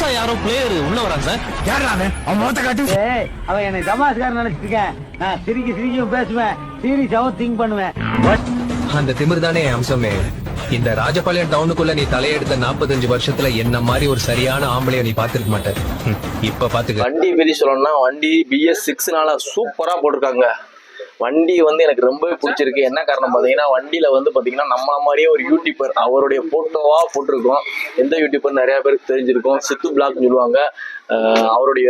புதுசா யாரோ பிளேயர் உள்ள வராங்க சார். யாரா அவன் முகத்தை காட்டு. அவன் என்னை தமாஸ்காரன் நினைச்சிருக்கேன். நான் சிரிக்கும் பேசுவேன், சீரியஸாவும் திங்க் பண்ணுவேன். அந்த திமிர் தானே அம்சமே. இந்த ராஜபாளையம் டவுனுக்குள்ள நீ தலையெடுத்த 45 வருஷத்துல என்ன மாதிரி ஒரு சரியான ஆம்பளைய நீ பாத்துருக்க மாட்டேன். இப்ப பாத்துக்க. வண்டி பத்தி சொல்லணும்னா வண்டி BS6 சூப்பரா போட்டிருக்காங்க. வண்டி வந்து எனக்கு ரொம்பவே பிடிச்சிருக்கு. என்ன காரணம் பார்த்தீங்கன்னா வண்டியில வந்து பார்த்தீங்கன்னா நம்ம மாதிரியே ஒரு யூடியூபர் அவருடைய போட்டோவா போட்டிருக்கோம். எந்த யூடியூபர் நிறைய பேருக்கு தெரிஞ்சிருக்கும், சித்து பிளாக்னு சொல்லுவாங்க. அவருடைய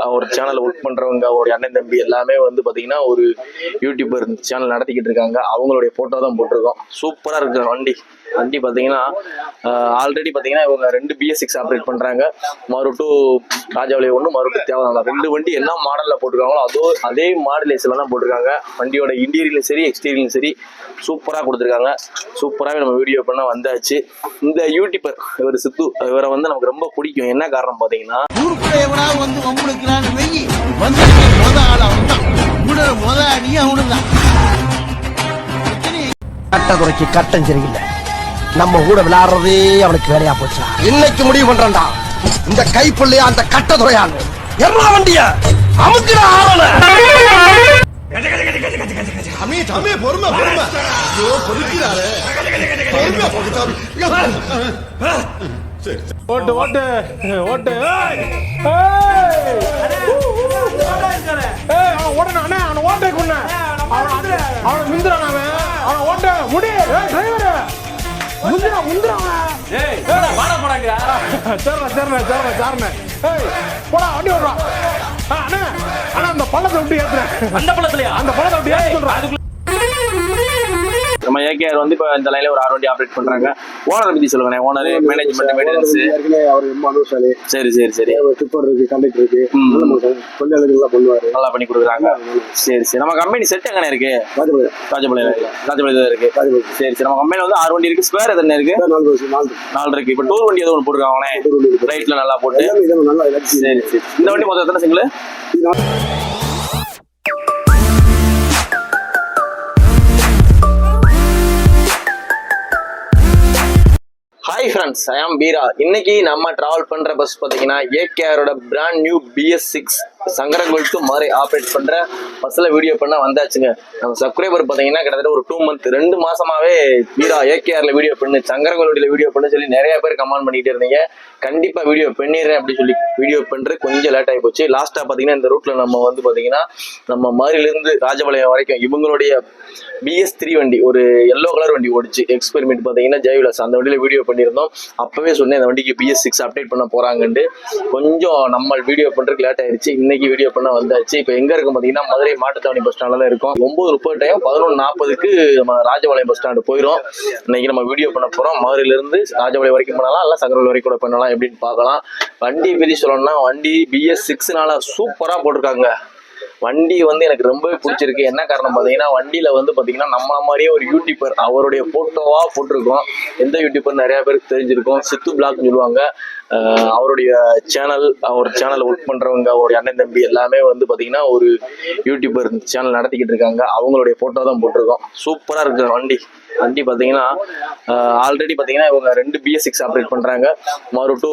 அவர் சேனல் ஒர்க் பண்றவங்க, அவருடைய அண்ணன் தம்பி எல்லாமே வந்து பார்த்தீங்கன்னா ஒரு யூடியூபர் சேனல் நடத்திக்கிட்டு இருக்காங்க. அவங்களுடைய போட்டோ தான் போட்டிருக்கோம். சூப்பரா இருக்கு வண்டி பார்த்தீங்கன்னா ஆல்ரெடி பார்த்தீங்கன்னா இவங்க 2 BS6 ஆப்ரேட் பண்றாங்க. மறுட்டு ராஜபாளையம் 1, மறுட்டு தேவதானம். 2 வண்டி என்ன மாடல்ல போட்டிருக்காங்களோ அதே மாடலேஸ்ல தான் போட்டிருக்காங்க. வண்டியோட இன்டீரியலும் சரி எக்ஸ்டீரியலும் சரி சூப்பரா கொடுத்துருக்காங்க. சூப்பராகவே நம்ம வீடியோ பண்ண வந்தாச்சு. இந்த யூடியூபர் இவர் சித்து, இவரை வந்து நமக்கு ரொம்ப பிடிக்கும். என்ன காரணம் பார்த்தீங்கன்னா கட்டதுறைக்கு கட்டம் சரியில்லை. நம்ம கூட விளையாடுறதே அவனுக்கு வேலையா போச்சா. இன்னைக்கு முடிவு பண்றான்டா, இந்த கைப்புள்ளையா அந்த கட்டதுறையான் எல்லா வண்டிய அமுக்குற ஆவல. ஓட்டு ஓட்டு ஓட்டு அந்த பள்ளத்தை விட்டு ஏத்துறேன். அந்த பள்ளத்தை விட்டு ஏற்ற சொல்றேன். நம்ம ஏகேஆர் வந்து இப்போ இந்த லைன்ல ஒரு 6 வண்டி ஆப்ரேட் பண்றாங்க. ஓனர் பத்தி சொல்லுங்க. Owner, management, maintenance. சரி சரி சரி. டிப்பர் இருக்கு, கண்டக்டர் இருக்கு, தொழிலாளர்கள் பண்ணுவாரு, நல்லா பண்ணி கொடுக்குறாங்க. சரி சரி. நம்ம கம்பெனி செட் எங்கே இருக்கு? ராஜபாளையம் இருக்கு. சரி சரி. நம்ம கம்பெனில வந்து 6 வண்டி இருக்கு. ஸ்கொயர் எத்தனை இருக்கு? 4 இருக்கு. இப்போ டூர் வண்டி எதுவும் ஒன்று போட்டுருக்காங்களே, ரைட்ல நல்லா போட்டு. சரி சரி. இந்த வண்டி மொத்தம் எத்தனை சிங்கிள்? ஹாய் ஃப்ரெண்ட்ஸ், ஐ ஆம் பீரா. இன்னைக்கு நம்ம டிராவல் பண்ற பஸ் பார்த்தீங்கன்னா ஏகேஆரோட brand new BS6 Sankarankovil to Madurai operate பண்ற பஸ்ல வீடியோ பண்ண வந்தாச்சுங்க. நம்ம சப்ஸ்கிரைபர் பார்த்தீங்கன்னா கிட்டத்தட்ட ஒரு 2 மந்த் 2 மாசமாவே பீரா ஏகேஆர்ல வீடியோ பண்ணு, சங்கரங்கோலுடைய வீடியோ பண்ண சொல்லி நிறைய பேர் கமெண்ட் பண்ணிட்டு இருந்தீங்க. கண்டிப்பா வீடியோ பண்ணிடுறேன் அப்படின்னு சொல்லி வீடியோ பண்றது கொஞ்சம் லேட் ஆகி போச்சு. லாஸ்டா பாத்தீங்கன்னா இந்த ரூட்ல நம்ம வந்து பாத்தீங்கன்னா நம்ம மதுரையில இருந்து ராஜபாளையம் வரைக்கும் இவங்களுடைய BS3 வண்டி, ஒரு எல்லோ கலர் வண்டி ஓடிச்சு எக்ஸ்பெரிமெண்ட் பாத்தீங்கன்னா ஜெயவிலாஸ், அந்த வண்டியில வீடியோ பண்ணியிருந்தோம். அப்பவே சொன்னேன் இந்த வண்டிக்கு BS6 அப்டேட் பண்ண போறாங்கன்னு. கொஞ்சம் நம்ம வீடியோ பண்றதுக்கு லேட் ஆயிடுச்சு. இன்னைக்கு வீடியோ பண்ண வந்தாச்சு. இப்போ எங்க இருக்கும் பாத்தீங்கன்னா மதுரை மாட்டுத்தாவணி பஸ் ஸ்டாண்ட்ல தான் இருக்கும். 9:30 டைம் 11:40க்கு நம்ம ராஜபாளையம் பஸ் ஸ்டாண்டு போயிடும். இன்னைக்கு நம்ம வீடியோ பண்ண போறோம். மதுரையில இருந்து ராஜபாளையம் வரைக்கும் பண்ணலாம், இல்ல சங்கரங்கோல் வரைக்கும் கூட பண்ணலாம், எப்படின்னு பார்க்கலாம். வண்டி பத்தி சொல்லணும்னா வண்டி BS6 சூப்பரா போட்டிருக்காங்க. வண்டி வந்து எனக்கு ரொம்பவே பிடிச்சிருக்கு. என்ன காரணம் பார்த்தீங்கன்னா வண்டியில வந்து பார்த்தீங்கன்னா நம்ம மாதிரியே ஒரு யூடியூபர் அவருடைய போட்டோவா போட்டிருக்கோம். எந்த யூடியூபர் நிறைய பேருக்கு தெரிஞ்சிருக்கும், சித்து பிளாக்னு சொல்லுவாங்க. அவருடைய அவர் சேனல் ஒர்க் பண்றவங்க, அவருடைய அண்ணன் தம்பி எல்லாமே வந்து பார்த்தீங்கன்னா ஒரு யூடியூபர் சேனல் நடத்திக்கிட்டு இருக்காங்க. அவங்களுடைய போட்டோ தான் போட்டிருக்கோம். சூப்பரா இருக்கு வண்டி பார்த்தீங்கன்னா ஆல்ரெடி பார்த்தீங்கன்னா இவங்க 2 BS6 ஆப்ரேட் பண்றாங்க. மறுட்டு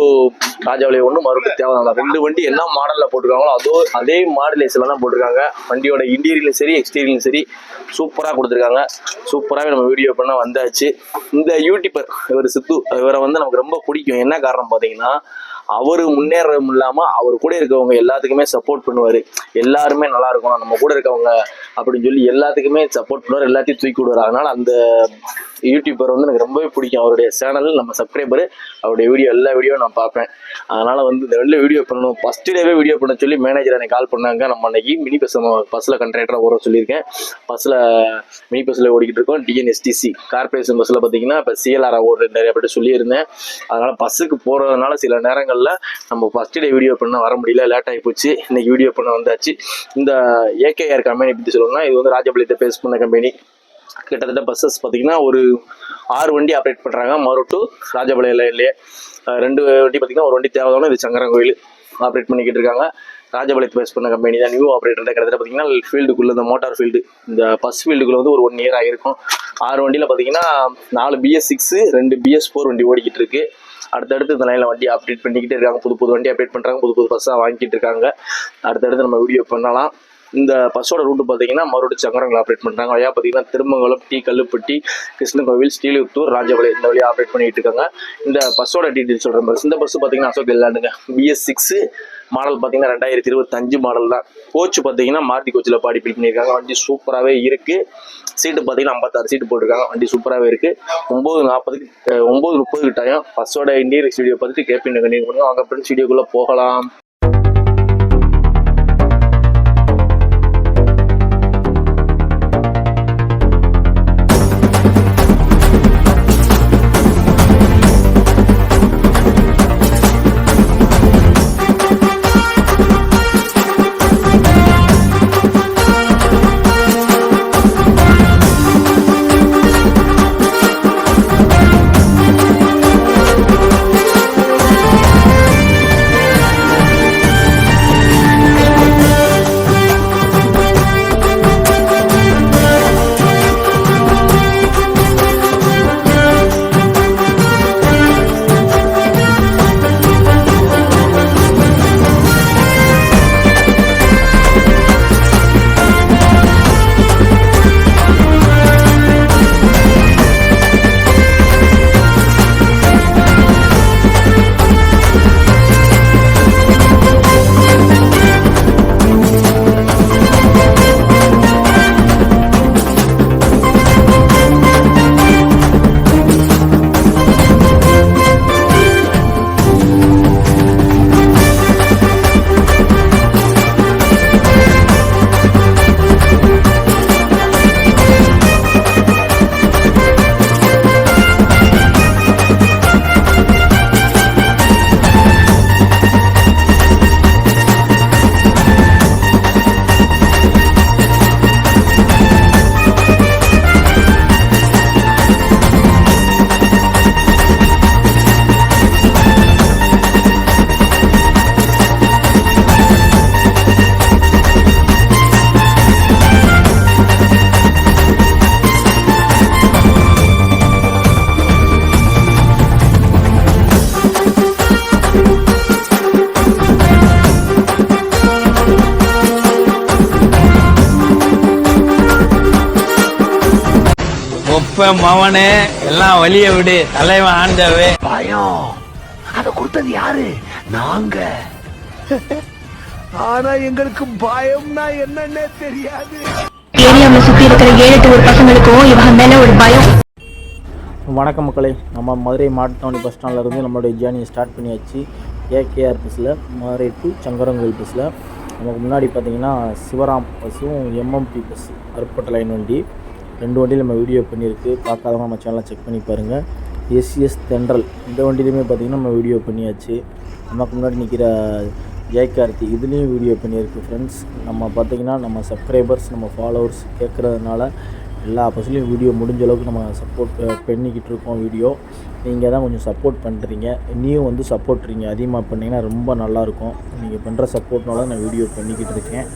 ராஜபாளையம் 1, மறுட்டு தேவதானம். 2 வண்டி என்ன மாடல்ல போட்டிருக்காங்களோ அதே மாடலேஸ்ல தான் போட்டிருக்காங்க. வண்டியோட இன்டீரியலும் சரி எக்ஸ்டீரியலும் சரி சூப்பரா கொடுத்துருக்காங்க. சூப்பராகவே நம்ம வீடியோ பண்ண வந்தாச்சு. இந்த யூடியூபர் இவர் சித்து, இவரை வந்து நமக்கு ரொம்ப பிடிக்கும். என்ன காரணம் பார்த்தீங்கன்னா அவரு முன்னேறம் இல்லாம அவர் கூட இருக்கவங்க எல்லாத்துக்குமே சப்போர்ட் பண்ணுவாரு. எல்லாருமே நல்லா இருக்கணும், நம்ம கூட இருக்கவங்க அப்படின்னு சொல்லி எல்லாத்துக்குமே சப்போர்ட் பண்ணுவார், எல்லாத்தையும் தூக்கி விடுவார். அதனால அந்த யூடியூபர் வந்து எனக்கு ரொம்பவே பிடிக்கும். அவருடைய சேனல் நம்ம சப்ஸ்கிரைபர், அவருடைய எல்லா வீடியோ நான் பார்ப்பேன். அதனால வந்து இந்த வெளில வீடியோ பண்ணணும், ஃபர்ஸ்ட் டேவே வீடியோ பண்ண சொல்லி மேனேஜர் எனக்கு கால் பண்ணாங்க. நம்ம அன்னைக்கு மினி பஸ்ல கண்ட்ராக்டரா ஓட சொல்லியிருக்கேன். மினி பஸ்ல ஓடிக்கிட்டு இருக்கோம். DNSTC கார்பரேஷன் பஸ்ல பார்த்தீங்கன்னா இப்போ CLR ஓடுற நிறைய பேர் சொல்லியிருந்தேன். அதனால பஸ்ஸுக்கு போறதுனால சில நேரங்கள்ல நம்ம ஃபர்ஸ்ட் டே வீடியோ பண்ண வர முடியல, லேட் ஆகி போச்சு. இன்னைக்கு வீடியோ பண்ண வந்தாச்சு. இந்த ஏகேஆர் கம்பெனி பற்றி சொல்லணும்னா இது வந்து ராஜபாளையத்தை பேஸ் பண்ண கம்பெனி. கிட்டத்தட்ட பஸ்ஸஸ் பார்த்தீங்கன்னா ஒரு 6 வண்டி ஆப்ரேட் பண்ணுறாங்க. மறுட்டு ராஜபாளையம் லைன்லேயே 2 வண்டி பார்த்தீங்கன்னா ஒரு வண்டி தேவதானம், இது சங்கரங்கோயில் ஆப்ரேட் பண்ணிக்கிட்டு இருக்காங்க. ராஜபாளையத்தை பேஸ் பண்ண கம்பெனி தான். நியூ ஆப்ரேட்டர் கிட்டத்தட்ட பார்த்தீங்கன்னா ஃபீல்டுக்குள்ள இந்த மோட்டார் ஃபீல்டு, இந்த பஸ் ஃபீல்டுக்குள்ள வந்து ஒரு 1 இயர் ஆகிருக்கும். 6 வண்டியில் பார்த்தீங்கன்னா 4 BS6, 2 BS4 வண்டி ஓடிக்கிட்டு இருக்கு. அடுத்தடுத்து இந்த லைனில் வண்டி அப்டேட் பண்ணிக்கிட்டே இருக்காங்க. புது புது வண்டி அப்டேட் பண்ணுறாங்க, புது புது பஸ்ஸாக வாங்கிட்டு இருக்காங்க. அடுத்தடுத்து நம்ம வீடியோ பண்ணலாம். இந்த பஸ்ஸோட ரூட்டு பார்த்தீங்கன்னா மறுபடியும் சங்கரங்களை ஆப்ரேட் பண்ணுறாங்க. வழியாக பார்த்தீங்கன்னா திருமங்கலம், டி கல்லுப்பட்டி, கிருஷ்ணகோவில், ஸ்ரீலிபுத்தூர், ராஜபாளையம் இந்த வழியாக ஆப்ரேட் பண்ணிட்டு இருக்காங்க. இந்த பஸ்ஸோட டீட்டெயில் சொல்கிறேன். பஸ் இந்த பஸ் பார்த்தீங்கன்னா அசோக் லேண்டுங்க, BS6 மாடல் பார்த்தீங்கன்னா 2025 மாடல் தான். கோச் பார்த்தீங்கன்னா மாருதி கோச்சில் பாடி பில் பண்ணியிருக்காங்க. வண்டி சூப்பராகவே இருக்குது. சீட்டு பார்த்தீங்கன்னா 56 சீட்டு போட்டிருக்காங்க. வண்டி சூப்பராகவே இருக்குது. 9:30 டைம். பஸ்ஸோட இன்டீரியர் வீடியோ பார்த்துட்டு கேபின் கண்டினியூ பண்ணுங்க. அவங்க ஃப்ரெண்ட்ஸ் வீடியோக்குள்ளே போகலாம். மவனே எல்லாம் வழிய விடு, தலைவன் ஆண்டவே. பயம் அதை கொடுத்தது யாரு? நாங்க. ஆனா எங்களுக்கு பயம்னா என்னன்னே தெரியாது. ஏரியாவில் சுற்றி இருக்கிற 7-8 ஊர் பசங்களுக்கும் இவங்க மேல ஒரு பயம். வணக்கம் மக்களே, நம்ம மதுரை மாட்டுத்தாவணி பஸ் ஸ்டாண்ட்லேருந்து நம்மளுடைய ஜேர்னியை ஸ்டார்ட் பண்ணியாச்சு. ஏகேஆர் பஸ்ஸில் மதுரை டு சங்கரங்கோவில் பஸ்ஸில். நமக்கு முன்னாடி பார்த்தீங்கன்னா சிவராம் பஸ்ஸும் எம்எம்பி பஸ் அருப்பட்ட லைன் வண்டி, 2 வண்டியில் நம்ம வீடியோ பண்ணியிருக்கு. பார்க்காதவங்க நம்ம சேனலை செக் பண்ணி பாருங்கள். எஸ்எஸ் தென்றல் இந்த வண்டியிலையுமே பார்த்திங்கன்னா நம்ம வீடியோ பண்ணியாச்சு. நமக்கு முன்னாடி நிற்கிற ஜெயகார்த்தி இதுலேயும் வீடியோ பண்ணியிருக்கு. ஃப்ரெண்ட்ஸ், நம்ம பார்த்திங்கன்னா நம்ம சப்ஸ்கிரைபர்ஸ், நம்ம ஃபாலோவர்ஸ் கேட்குறதுனால எல்லா பஸ்லையும் வீடியோ முடிஞ்ச அளவுக்கு நம்ம சப்போர்ட் பண்ணிக்கிட்டு இருக்கோம். வீடியோ நீங்கள் தான் கொஞ்சம் சப்போர்ட் பண்ணுறீங்க, இன்னியும் வந்து சப்போர்ட்றீங்க அதிகமாக பண்ணிங்கன்னா ரொம்ப நல்லாயிருக்கும். நீங்கள் பண்ணுற சப்போர்ட்னால நான் வீடியோ பண்ணிக்கிட்டு இருக்கேன்.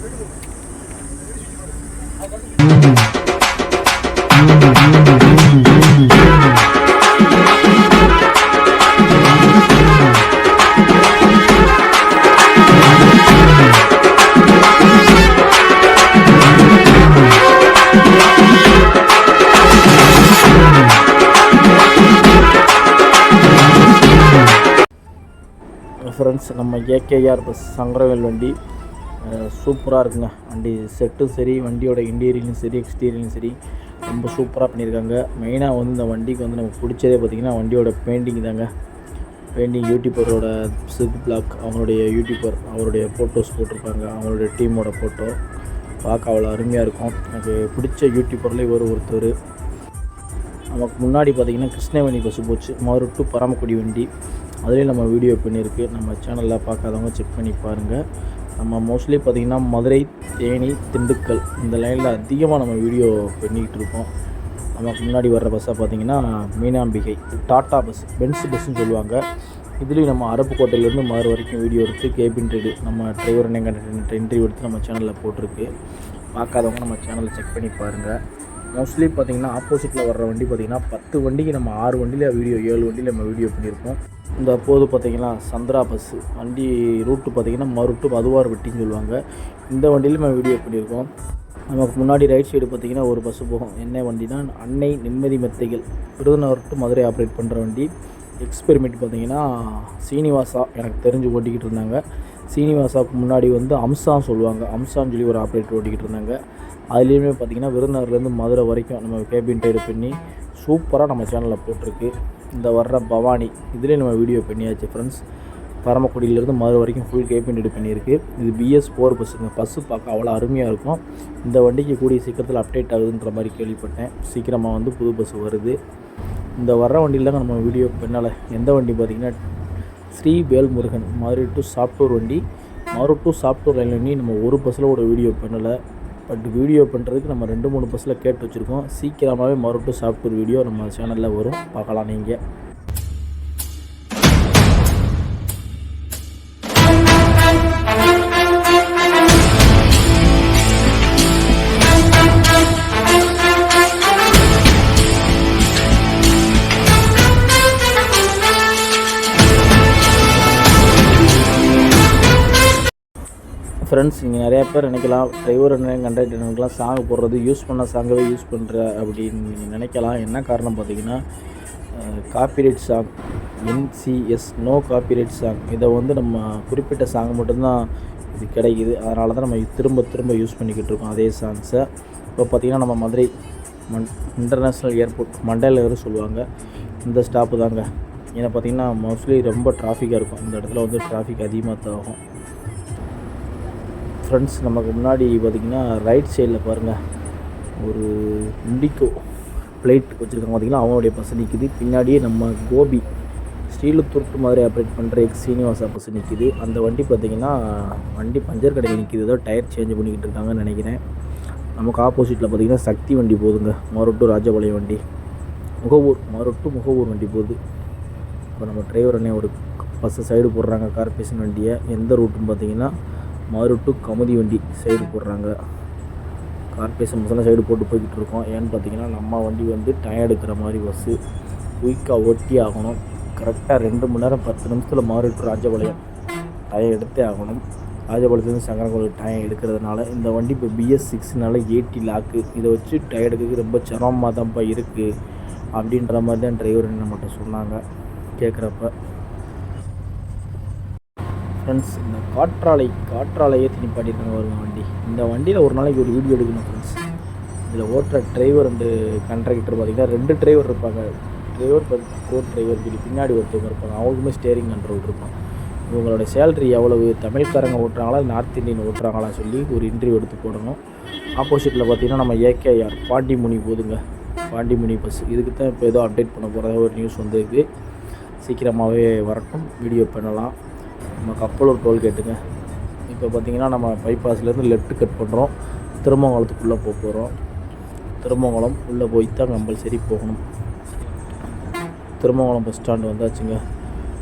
ஃப்ரெண்ட்ஸ், நம்ம ஏகேஆர் பஸ் சங்கரவேல் வண்டி சூப்பராக இருக்குங்க. வண்டி செட்டும் சரி, வண்டியோட இன்டீரியரும் சரி, எக்ஸ்டீரியரும் சரி ரொம்ப சூப்பராக பண்ணியிருக்காங்க. மெயினாக வந்து இந்த வண்டிக்கு வந்து நமக்கு பிடிச்சதே பார்த்திங்கன்னா வண்டியோட பெயிண்டிங் தாங்க. பெயிண்டிங் யூடியூபரோட சித் பிளாக் அவங்களுடைய யூடியூபர் அவருடைய ஃபோட்டோஸ் போட்டிருப்பாங்க, அவங்களுடைய டீமோட ஃபோட்டோ பார்க்க அவ்வளோ அருமையாக இருக்கும். எனக்கு பிடிச்ச யூடியூபர்லேயே ஒருத்தர். நமக்கு முன்னாடி பார்த்திங்கன்னா கிருஷ்ணவேணி பஸ்ஸு போச்சு, மதுரை டு பரமக்குடி வண்டி, அதுலேயும் நம்ம வீடியோ பண்ணியிருக்கு. நம்ம சேனலில் பார்க்காதவங்க செக் பண்ணி பாருங்கள். நம்ம மோஸ்ட்லி பார்த்திங்கன்னா மதுரை, தேனி, திண்டுக்கல் இந்த லைனில் அதிகமாக நம்ம வீடியோ பண்ணிக்கிட்டு இருக்கோம். நமக்கு முன்னாடி வர்ற பஸ்ஸாக பார்த்திங்கன்னா மீனாம்பிகை டாட்டா பஸ், பென்ஸ் பஸ்ஸுன்னு சொல்லுவாங்க. இதுலேயும் நம்ம அருப்புக்கோட்டையிலேருந்து மதுரை வரைக்கும் வீடியோ எடுத்து கேபின் ரைடு நம்ம டிரைவர் இன்டர்வியூ எடுத்து நம்ம சேனலில் போட்டிருக்கு. பார்க்காதவங்க நம்ம சேனலில் செக் பண்ணி பாருங்கள். மோஸ்ட்லி பார்த்திங்கன்னா ஆப்போசிட்டில் வர்ற வண்டி பார்த்திங்கன்னா 10 வண்டிக்கு நம்ம 6 வண்டியில் வீடியோ, 7 வண்டியில் நம்ம வீடியோ பண்ணியிருக்கோம். இந்த போது பார்த்திங்கன்னா சந்திரா பஸ்ஸு வண்டி ரூட்டு பார்த்திங்கன்னா மருட்டு மதுவார் வெட்டின்னு சொல்லுவாங்க. இந்த வண்டியில் நம்ம வீடியோ பண்ணியிருக்கோம். நமக்கு முன்னாடி ரைட் சைடு பார்த்திங்கன்னா ஒரு பஸ்ஸு போகும். என்ன வண்டினா அன்னை நிம்மதி மெத்தைகள் விருதுநகர் டு மதுரை ஆப்ரேட் பண்ணுற வண்டி. எக்ஸ்பெரிமெண்ட் பார்த்திங்கன்னா சீனிவாசா எனக்கு தெரிஞ்சு ஓட்டிக்கிட்டு இருந்தாங்க. சீனிவாசாவுக்கு முன்னாடி வந்து அம்சான்னு சொல்லுவாங்க. அம்சான்னு சொல்லி ஒரு ஆப்ரேட்டர் ஓட்டிக்கிட்டு இருந்தாங்க. அதுலேயுமே பார்த்திங்கன்னா விருதுநகர்லேருந்து மதுரை வரைக்கும் நம்ம கேபின் டைடு பண்ணி சூப்பராக நம்ம சேனலில் போட்டிருக்கு. இந்த வர்ற பவானி இதிலே நம்ம வீடியோ பண்ணியாச்சு ஃப்ரெண்ட்ஸ். பரமக்குடியிலேருந்து மதுரை வரைக்கும் ஃபுல் கேபின் டைடு பண்ணியிருக்கு. இது BS4 பஸ்ஸுங்க. பஸ்ஸு பார்க்க அவ்வளோ அருமையாக இருக்கும். இந்த வண்டிக்கு கூடிய சீக்கிரத்தில் அப்டேட் ஆகுதுன்ற மாதிரி கேள்விப்பட்டேன். சீக்கிரமாக வந்து புது பஸ் வருது. இந்த வர்ற வண்டியில் தாங்க நம்ம வீடியோ பண்ணலை. எந்த வண்டி பார்த்திங்கன்னா ஸ்ரீ வேல்முருகன் மதுரை டு சாப்டூர் வண்டி. மதுரை டு சாப்டூர் லைன் வண்டி நம்ம ஒரு பஸ்ஸில் கூட வீடியோ பண்ணலை. பட் வீடியோ பண்ணுறதுக்கு நம்ம 2-3 பஸ்ஸில் கேட்டு வச்சுருக்கோம். சீக்கிரமாகவே மதுரை டு சாப்டூர் வீடியோ நம்ம சேனலில் வரும், பார்க்கலாம் நீங்கள். ஃப்ரெண்ட்ஸ், நீங்கள் நிறையா பேர் நினைக்கலாம் டிரைவர் கண்டக்டர்லாம் சாங் போடுறது யூஸ் பண்ண சாங்கவே யூஸ் பண்ணுற அப்படின்னு நீங்கள் நினைக்கலாம். என்ன காரணம் பார்த்தீங்கன்னா copyright song, NCS no copyright song. இதை வந்து நம்ம குறிப்பிட்ட சாங் மட்டும்தான் இது கிடைக்குது. அதனால தான் நம்ம திரும்ப யூஸ் பண்ணிக்கிட்டு இருக்கோம் அதே சாங்ஸை. இப்போ பார்த்திங்கன்னா நம்ம மதுரை இன்டர்நேஷ்னல் ஏர்போர்ட் மண்டேல சொல்லுவாங்க. இந்த ஸ்டாப்பு தாங்க. ஏன்னா பார்த்திங்கன்னா மோஸ்ட்லி ரொம்ப டிராஃபிக்காக இருக்கும். இந்த இடத்துல வந்து டிராஃபிக் அதிகமாக தான் ஆகும். ஃப்ரெண்ட்ஸ், நமக்கு முன்னாடி பார்த்திங்கன்னா ரைட் சைடில் பாருங்கள் ஒரு இண்டிகோ பிளேட் வச்சுருக்காங்க. பார்த்திங்கன்னா அவங்களுடைய பஸ் நிற்கிது. பின்னாடியே நம்ம கோபி ஸ்ரீலுத்தூர் டு மதுரை ஆப்ரேட் பண்ணுற சீனிவாசா பஸ் நிற்கிது. அந்த வண்டி பார்த்திங்கன்னா வண்டி பஞ்சர் கடையில் நிற்கிது. ஏதோ டயர் சேஞ்ச் பண்ணிக்கிட்டு இருக்காங்கன்னு நினைக்கிறேன். நமக்கு ஆப்போசிட்டில் பார்த்திங்கன்னா சக்தி வண்டி போகுதுங்க. மதுரை டு ராஜபாளையம் வண்டி, மதுரை டு முகவூர் வண்டி போகுது. இப்போ நம்ம டிரைவர் அண்ணே ஒரு பஸ்ஸை சைடு போடுறாங்க. கார்பரேஷன் வண்டியை எந்த ரூட்டுன்னு பார்த்திங்கன்னா மதுரை டு கமுதி வண்டி சைடு போடுறாங்க. கார்பரேஷன் பஸ்ஸெல்லாம் சைடு போட்டு போய்கிட்டு இருக்கோம். ஏன்னு பார்த்தீங்கன்னா நம்ம வண்டி வந்து டயம் எடுக்கிற மாதிரி பஸ்ஸு, குயிக்காக ஓட்டி ஆகணும். கரெக்டாக 2 மணி நேரம் 10 நிமிஷத்தில் மதுரை டு ராஜபாளையம் டயம் எடுத்தே ஆகணும். ராஜபாளையத்துலேருந்து சங்கரங்கோவில் டயம் எடுக்கிறதுனால இந்த வண்டி இப்போ BS6னால 80 லாக்கு. இதை வச்சு டயம் எடுக்கிறதுக்கு ரொம்ப சிரமமாக தான்ப்பா இருக்குது அப்படின்ற மாதிரி தான் டிரைவர் நம்மகிட்ட சொன்னாங்க கேட்குறப்ப. ஃப்ரெண்ட்ஸ், இந்த காற்றாலையே நிப்பாட்டியிருக்காங்க வருங்க வண்டி. இந்த வண்டியில் ஒரு நாளைக்கு ஒரு வீடியோ எடுக்கணும் ஃப்ரெண்ட்ஸ். இதில் ஓட்டுற டிரைவர் அண்டு கண்ட்ரக்டர் பார்த்திங்கன்னா 2 டிரைவர் இருப்பாங்க. டிரைவர் டிரைவர் சொல்லி பின்னாடி ஒருத்தவங்க இருப்பாங்க. அவங்களுக்குமே ஸ்டேரிங் கண்ட்ரோல் இருக்கும். இவங்களோட சேலரி எவ்வளவு, தமிழ்காரங்க ஓட்டுறாங்களா நார்த் இந்தியன் ஓட்டுறாங்களா சொல்லி ஒரு இன்டர்வியூ எடுத்து போடணும். ஆப்போசிட்டில் பார்த்திங்கன்னா நம்ம AKR பாண்டிமுனி போதுங்க. பாண்டிமுனி பஸ் இதுக்கு தான் இப்போ ஏதோ அப்டேட் பண்ண போகிறதா ஒரு நியூஸ் வந்திருக்கு. சீக்கிரமாகவே வரட்டும், வீடியோ பண்ணலாம். நம்ம கப்பலூர் டோல்கேட்டுங்க. இப்போ பார்த்திங்கன்னா நம்ம பைபாஸ்லேருந்து லெஃப்ட் கட் பண்ணுறோம். திருமங்கலத்துக்குள்ளே போகிறோம். திருமங்கலம் உள்ளே போய் தான் கம்பல்சரி போகணும். திருமங்கலம் பஸ் ஸ்டாண்டு வந்தாச்சுங்க.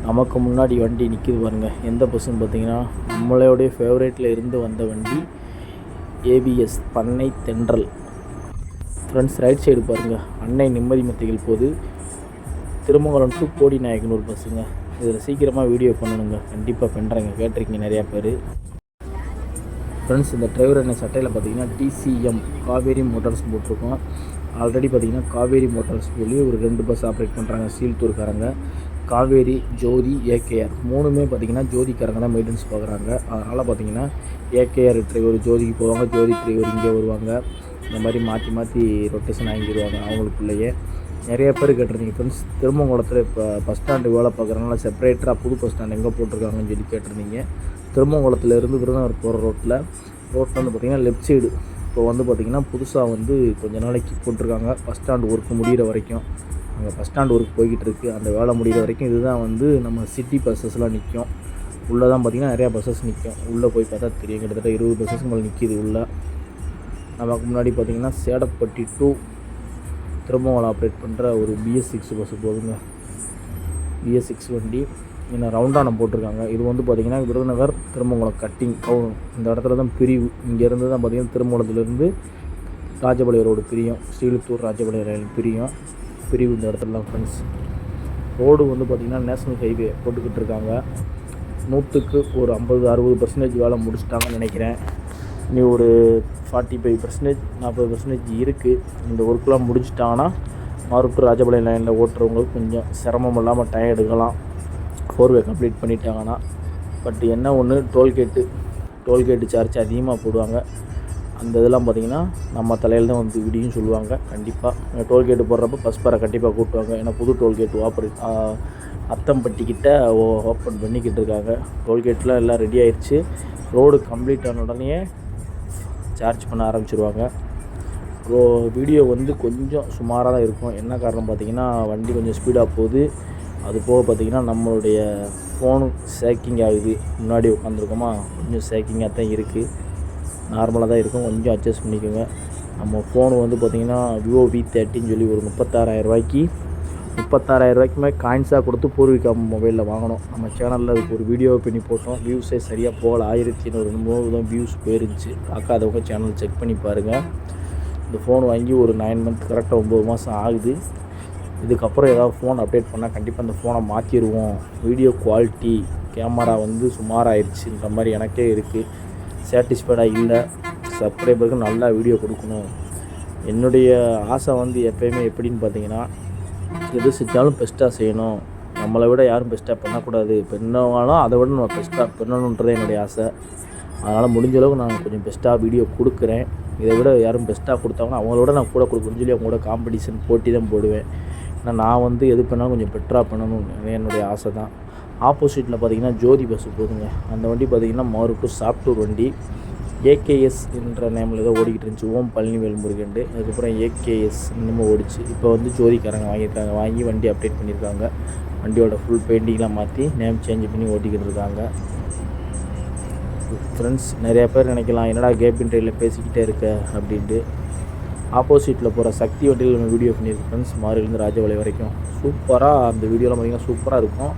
நமக்கு முன்னாடி வண்டி நிற்கிது பாருங்கள். எந்த பஸ்ஸுன்னு பார்த்திங்கன்னா நம்மளோடைய ஃபேவரேட்டில் இருந்து வந்த வண்டி ABS பண்ணை தென்றல். ஃப்ரெண்ட்ஸ், ரைட் சைடு பாருங்கள் அன்னை நிம்மதி மெத்தைகள் போது திருமங்கலம் டு கோடிநாயக்கனூர் பஸ்ஸுங்க. இதில் சீக்கிரமாக வீடியோ பண்ணணுங்க. கண்டிப்பாக பண்ணுறேங்க, கேட்டிருக்கீங்க நிறையா பேர். ஃப்ரெண்ட்ஸ், இந்த டிரைவர் என்ன சட்டையில் பார்த்தீங்கன்னா TCM காவேரி மோட்டார்ஸ் போட்டிருக்கோம். ஆல்ரெடி பார்த்திங்கன்னா காவேரி மோட்டார்ஸ் சொல்லி ஒரு 2 பஸ் ஆப்ரேட் பண்ணுறாங்க சீல்தூர்காரங்க. காவேரி, ஜோதி, AKR 3மே பார்த்திங்கன்னா ஜோதிக்காரங்க தான் மெயின்டெனன்ஸ் பார்க்குறாங்க. அதனால் பார்த்திங்கன்னா AKR டிரைவர் ஜோதிக்கு போவாங்க, ஜோதி டிரைவர் இங்கே வருவாங்க. இந்த மாதிரி மாற்றி ரொட்டேஷன் ஆகிடுவாங்க அவங்களுக்குள்ளேயே. நிறைய பேர் கேட்டிருந்தீங்க ஃப்ரெண்ட்ஸ். திருமங்கலத்தில் இப்போ பஸ் ஸ்டாண்டு வேலை பார்க்குறதுனால செப்பரேட்டராக புது பஸ் ஸ்டாண்டு எங்கே போட்டிருக்காங்கன்னு சொல்லி கேட்டிருந்தீங்க. திருமங்கலத்துலேருந்து விருதுநகர் போகிற ரோட்டில் வந்து பார்த்திங்கன்னா லெஃப்ட் சைடு இப்போ வந்து பார்த்திங்கன்னா புதுசாக வந்து கொஞ்ச நாளைக்கு போட்டிருக்காங்க. பஸ் ஸ்டாண்டு ஒர்க்கு முடிகிற வரைக்கும் அங்கே பஸ் ஸ்டாண்டு ஒர்க் போய்கிட்டு இருக்குது. அந்த வேலை முடிகிற வரைக்கும் இதுதான் வந்து நம்ம சிட்டி பஸ்ஸஸ்லாம் நிற்கும். உள்ளே தான் பார்த்திங்கன்னா நிறையா பஸ்ஸஸ் நிற்கும். உள்ளே போய் பார்த்தா தெரியும், கிட்டத்தட்ட 20 பஸ்ஸஸ் மேலே நிற்கிது உள்ளே. நமக்கு முன்னாடி பார்த்திங்கன்னா சேடப்பட்டி டு திருமங்கலம் ஆப்ரேட் பண்ணுற ஒரு BS6 பஸ்ஸு போகுதுங்க. BS6 வண்டி இன்னும் ரவுண்டானம் போட்டிருக்காங்க. இது வந்து பார்த்திங்கன்னா விருதுநகர் திருமங்கலம் கட்டிங் இந்த இடத்துல தான் பிரிவு. இங்கேருந்து தான் பார்த்திங்கன்னா திருமங்கலத்துலேருந்து ராஜபாளையம் ரோடு பிரியும், ஸ்ரீலுத்தூர் ராஜபாளையம் ரயில் பிரிவு இந்த இடத்துல தான் ஃப்ரெண்ட்ஸ். ரோடு வந்து பார்த்திங்கன்னா நேஷ்னல் ஹைவே போட்டுக்கிட்டு இருக்காங்க. 100க்கு ஒரு 50-60% வேலை முடிச்சிட்டாங்கன்னு நினைக்கிறேன். இனி ஒரு 45% 40% இருக்குது. இந்த ஒர்க்கெலாம் முடிச்சிட்டாங்கன்னா மாருட்டு ராஜபாளையம் லைனில் ஓட்டுறவங்களுக்கு கொஞ்சம் சிரமம் இல்லாமல் டைம் எடுக்கலாம், 4வே கம்ப்ளீட் பண்ணிட்டாங்கன்னா. பட் என்ன ஒன்று, டோல்கேட்டு சார்ஜ் அதிகமாக போடுவாங்க. அந்த இதெல்லாம் பார்த்திங்கன்னா நம்ம தலையில் தான் வந்து விடியும் சொல்லுவாங்க. கண்டிப்பாக டோல்கேட்டு போடுறப்ப பஸ் பேரை கண்டிப்பாக கூட்டுவாங்க. ஏன்னா புது டோல்கேட்டு அத்தம்பட்டிக்கிட்ட ஓப்பன் பண்ணிக்கிட்டு இருக்காங்க. டோல்கேட்லாம் எல்லாம் ரெடி ஆயிடுச்சு. ரோடு கம்ப்ளீட் ஆன உடனே சார்ஜ் பண்ண ஆரம்பிச்சிருவாங்க. வீடியோ வந்து கொஞ்சம் சுமாராக தான் இருக்கும். என்ன காரணம் பார்த்திங்கன்னா வண்டி கொஞ்சம் ஸ்பீடாக போகுது. அது போக பார்த்திங்கன்னா நம்மளுடைய ஃபோனு ஷேக்கிங் ஆகுது. முன்னாடி உட்காந்துருக்கோமா, கொஞ்சம் ஷேக்கிங்காக தான் இருக்குது. நார்மலாக தான் இருக்கும், கொஞ்சம் அட்ஜஸ்ட் பண்ணிக்கோங்க. நம்ம ஃபோனு வந்து பார்த்திங்கன்னா விவோ V30 சொல்லி ஒரு 36,000 ரூபாய்க்குமே காயின்ஸாக கொடுத்து பூர்விகா மொபைலில் வாங்கினோம். நம்ம சேனலில் அதுக்கு ஒரு வீடியோ பண்ணி போட்டோம். வியூஸே சரியாக போகல, 1500 தான் வியூஸ் போயிருந்துச்சு. பார்க்காதவங்க சேனல் செக் பண்ணி பாருங்கள். இந்த ஃபோன் வாங்கி ஒரு 9 மந்த், கரெக்டாக 9 மாதம் ஆகுது. இதுக்கப்புறம் ஏதாவது ஃபோன் அப்டேட் பண்ணால் கண்டிப்பாக அந்த ஃபோனை மாற்றிடுவோம். வீடியோ குவாலிட்டி கேமரா வந்து சுமாராகிடுச்சுன்ற மாதிரி எனக்கே இருக்குது. சாட்டிஸ்ஃபைடாக இல்லை. சப்ஸ்கிரைபருக்கு நல்லா வீடியோ கொடுக்கணும். என்னுடைய ஆசை வந்து எப்போயுமே எப்படின்னு பார்த்தீங்கன்னா, எது செஞ்சாலும் பெஸ்ட்டாக செய்யணும். நம்மளை விட யாரும் பெஸ்ட்டாக பண்ணக்கூடாது. பெண்ணாலும் அதை விட நம்ம பெஸ்ட்டாக பண்ணணுன்றது என்னுடைய ஆசை. அதனால் முடிஞ்ச அளவுக்கு நான் கொஞ்சம் பெஸ்ட்டாக வீடியோ கொடுக்குறேன். இதை விட யாரும் பெஸ்ட்டாக கொடுத்தாங்கன்னா அவங்களோட நான் கூட கொடுக்கணும்னு சொல்லி அவங்களோட காம்படிஷன் போட்டி தான் போடுவேன். ஏன்னா நான் வந்து எது பண்ணாலும் கொஞ்சம் பெட்டராக பண்ணணும் என்னுடைய ஆசை தான். ஆப்போசிட்டில் பார்த்திங்கன்னா ஜோதி பஸ்ஸு போகுதுங்க. அந்த வண்டி பார்த்திங்கன்னா மாருட்டு சாப்டூர் வண்டி. AKS என்ற நேமில் தான் ஓடிக்கிட்டு இருந்துச்சு. ஓம் பழனிவேல் முருகண்டு. அதுக்கப்புறம் AKS இன்னமும் ஓடிச்சு. இப்போ வந்து ஜோதிக்காரங்க வாங்கியிருக்காங்க. வாங்கி வண்டி அப்டேட் பண்ணியிருக்காங்க. வண்டியோட ஃபுல் பெயிண்டிங்லாம் மாற்றி நேம் சேஞ்ச் பண்ணி ஓட்டிக்கிட்டு இருக்காங்க. ஃப்ரெண்ட்ஸ், நிறையா பேர் நினைக்கலாம் என்னடா கேப் இன்டர்வியூவில் பேசிக்கிட்டே இருக்க அப்படின்ட்டு. ஆப்போசிட்டில் போகிற சக்தி வண்டியில் நம்ம வீடியோ பண்ணியிருக்கோம் ஃப்ரெண்ட்ஸ். மாரிலேருந்து ராஜபாளையம் வரைக்கும் சூப்பராக அந்த வீடியோலாம் பார்த்திங்கன்னா சூப்பராக இருக்கும்.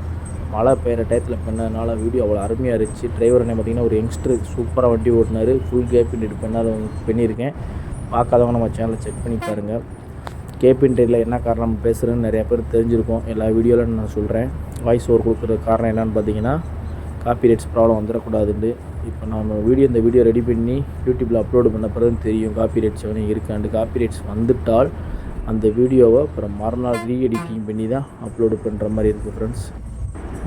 மழை பெய்கிற டயத்தில் பண்ணதுனால வீடியோ அவ்வளோ அருமையாக இருந்துச்சு. டிரைவர் என்ன பார்த்திங்கன்னா ஒரு யங்ஸ்டர் சூப்பராக வண்டி ஓட்டினார். ஃபுல் கேப் இன்டர்வியூ பண்ணியிருக்கேன். பார்க்காதவங்க நம்ம சேனலை செக் பண்ணி பாருங்கள். கேப் இன்டர்வியூவில் என்ன காரணம் நம்ம பேசுகிறேன்னு நிறையா பேர் தெரிஞ்சிருக்கோம். எல்லா வீடியோவிலும் நான் சொல்கிறேன். வாய்ஸ் ஓவர் கொடுக்குற காரணம் என்னென்னு பார்த்தீங்கன்னா, காப்பிரைட்ஸ் ப்ராப்ளம் வந்துடக்கூடாதுன்னு. இப்போ நம்ம இந்த வீடியோ ரெடி பண்ணி யூடியூப்பில் அப்லோடு பண்ண பிறகு தெரியும் காப்பிரைட்ஸ் எவனே இருக்காண்டு. காப்பிரைட்ஸ் வந்துட்டால் அந்த வீடியோவை அப்புறம் மறுநாள் ரீஎடிட்டிங் பண்ணி தான் அப்லோடு பண்ணுற மாதிரி இருக்குது ஃப்ரெண்ட்ஸ்.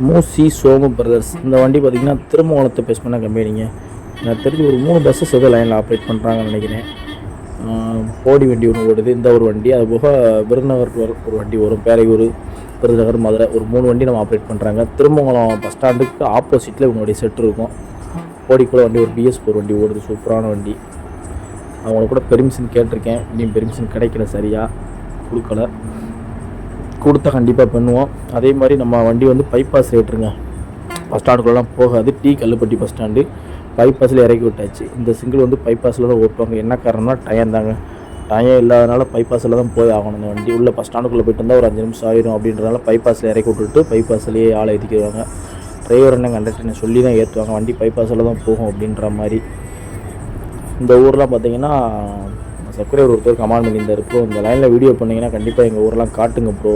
மூசி சோமு பிரதர்ஸ் இந்த வண்டி பார்த்திங்கன்னா திருமங்கலத்தை பேஸ் பண்ண கம்பெனிங்க. எனக்கு தெரிஞ்சு ஒரு 3 பஸ்ஸஸ் ஏதோ லைனில் ஆப்ரேட் பண்ணுறாங்கன்னு நினைக்கிறேன். போடி வண்டி ஒன்று ஓடுது, இந்த ஒரு வண்டி. அது போக விருதுநகர் ஒரு வண்டி வரும், பேரையூர், விருதுநகர், மதுரை, ஒரு 3 வண்டி நம்ம ஆப்ரேட் பண்ணுறாங்க. திருமங்கலம் பஸ் ஸ்டாண்டுக்கு ஆப்போசிட்டில் இவங்களுடைய செட் இருக்கும். போடிக்குள்ள வண்டி ஒரு BS4 வண்டி ஓடுது, சூப்பரான வண்டி. அவங்களுக்கு கூட பெர்மிஷன் கேட்டிருக்கேன், இன்னும் பெர்மிஷன் கிடைக்கல, சரியாக கொடுக்கல. கொடுத்தா கண்டிப்பாக பண்ணுவோம். அதே மாதிரி நம்ம வண்டி வந்து பைபாஸ் ரேட்டுருங்க. பஸ் ஸ்டாண்டுக்குள்ளலாம் போகாது. கல்லுப்பட்டி பஸ் ஸ்டாண்டு பைபாஸில் இறக்கி விட்டாச்சு. இந்த சிங்கிள் வந்து பைபாஸில் தான் ஓட்டுவாங்க. என்ன காரணம்னா டயம் தாங்க. டயம் இல்லாதனால பைபாஸில் தான் போய் ஆகணும். இந்த வண்டி உள்ள பஸ் ஸ்டாண்டுக்குள்ளே போய்ட்டு வந்தால் ஒரு 5 நிமிஷம் ஆயிரும். அப்படின்றனால பைபாஸில் இறக்கி விட்டுட்டு பைபாஸ்லேயே ஆளை ஏற்றிக்கிடுவாங்க. டிரைவர் என்ன கண்டக்டர் சொல்லி தான் ஏற்றுவாங்க. வண்டி பைபாஸில் தான் போகும் அப்படின்ற மாதிரி. இந்த ஊர்லாம் பார்த்திங்கன்னா சப்ஸ்கிரைபர் ஒருத்தர் கமெண்ட் பண்ணியிருந்தார், ப்ரோ இந்த லைனில் வீடியோ பண்ணிங்கன்னா கண்டிப்பாக எங்கள் ஊரெலாம் காட்டுங்க ப்ரோ,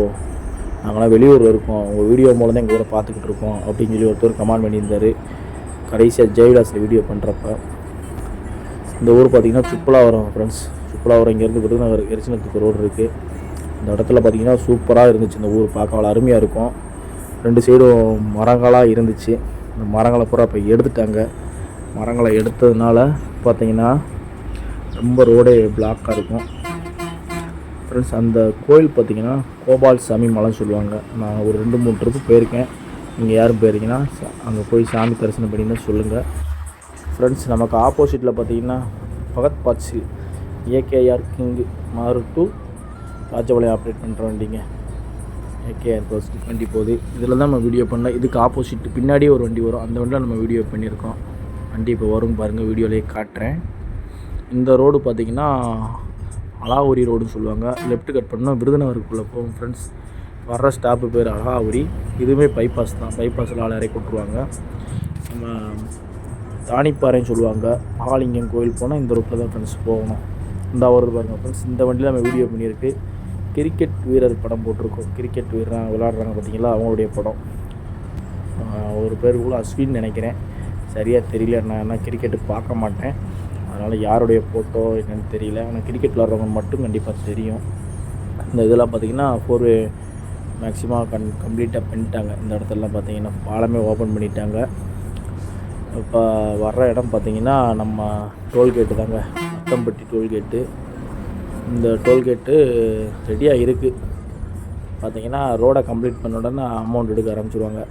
நாங்களாம் வெளியூரில் இருக்கோம், உங்கள் வீடியோ மூலம் தான் எங்கள் ஊரை பார்த்துக்கிட்டு இருக்கோம் அப்படின்னு சொல்லி ஒருத்தர் கமெண்ட் பண்ணியிருந்தார். கடைசியாக ஜெயவிலாஸில் வீடியோ பண்ணுறப்ப. இந்த ஊர் பார்த்திங்கன்னா சுப்புலாவரம் ஃப்ரெண்ட்ஸ். சுப்புலாவரம் இங்கேருந்து விருதுநகர் எரிச்சனத்துக்கு ரோடு இருக்குது. இந்த இடத்துல பார்த்திங்கன்னா சூப்பராக இருந்துச்சு. இந்த ஊர் பார்க்க அவ்வளோ அருமையாக இருக்கும். 2 சைடும் மரங்களாக இருந்துச்சு. இந்த மரங்களை பூரா இப்போ எடுத்துட்டாங்க. மரங்களை எடுத்ததுனால பார்த்திங்கன்னா ரொம்ப ரோடே பிளாக்காக இருக்கும் ஃப்ரெண்ட்ஸ். அந்த கோயில் பார்த்திங்கன்னா கோபால் சாமி மலைன்னு சொல்லுவாங்க. நான் ஒரு 2-3 ட்ரிப்பு போயிருக்கேன். நீங்கள் யாரும் போயிருக்கீங்கன்னா அங்கே போய் சாமி தரிசனம் பண்ணின்னு சொல்லுங்கள் ஃப்ரெண்ட்ஸ். நமக்கு ஆப்போசிட்டில் பார்த்திங்கன்னா பகத் பாட்சி AKR கிங்கு மாருட்டு ராஜபாளையம் ஆப்ரேட் பண்ணுற வண்டிங்க. AKR பஸ் வண்டி போகுது. இதில் தான் நம்ம வீடியோ பண்ணல. இதுக்கு ஆப்போசிட் பின்னாடியே ஒரு வண்டி வரும். அந்த வண்டியில் நம்ம வீடியோ பண்ணியிருக்கோம். வண்டி இப்போ வரும் பாருங்கள், வீடியோலேயே காட்டுறேன். இந்த ரோடு பார்த்திங்கன்னா அலாவுரி ரோடுன்னு சொல்லுவாங்க. லெஃப்ட் கட் பண்ணால் விருதுநகருக்குள்ளே போகும் ஃப்ரெண்ட்ஸ். வர்ற ஸ்டாப்பு பேர் அலாவுரி. இதுவுமே பைபாஸ் தான். பைபாஸில் ஆள் இறக்கி விட்ருவாங்க. நம்ம தானிப்பாறைன்னு சொல்லுவாங்க. மகாலிங்கம் கோயில் போனால் இந்த ரூட்டில் தான் ஃப்ரெண்ட்ஸ் போகணும். இந்த வருது பாருங்கள் ஃப்ரெண்ட்ஸ். இந்த வண்டியில் நம்ம வீடியோ பண்ணியிருக்கு. கிரிக்கெட் வீரர் படம் போட்டிருக்கோம். கிரிக்கெட் வீரர் விளையாடுறாங்க பார்த்தீங்களா, அவங்களுடைய படம். ஒரு பேர் கூட அஸ்வின் நினைக்கிறேன், சரியாக தெரியல. நான் கிரிக்கெட்டு பார்க்க மாட்டேன், அதனால் யாருடைய ஃபோட்டோ என்னென்னு தெரியல. ஆனால் கிரிக்கெட் விளாட்றவங்க மட்டும் கண்டிப்பாக தெரியும். இந்த இதெல்லாம் பார்த்திங்கன்னா 4-வே மேக்ஸிமம் கம்ப்ளீட்டாக பண்ணிட்டாங்க. இந்த இடத்துலலாம் பார்த்திங்கன்னா பாலமே ஓப்பன் பண்ணிட்டாங்க. இப்போ வர்ற இடம் பார்த்திங்கன்னா நம்ம டோல்கேட்டு தாங்க, அத்தம்பட்டி டோல்கேட்டு. இந்த டோல்கேட்டு ரெடியாக இருக்குது. பார்த்திங்கன்னா ரோடை கம்ப்ளீட் பண்ண உடனே அமௌண்ட் எடுக்க ஆரம்பிச்சிடுவாங்க.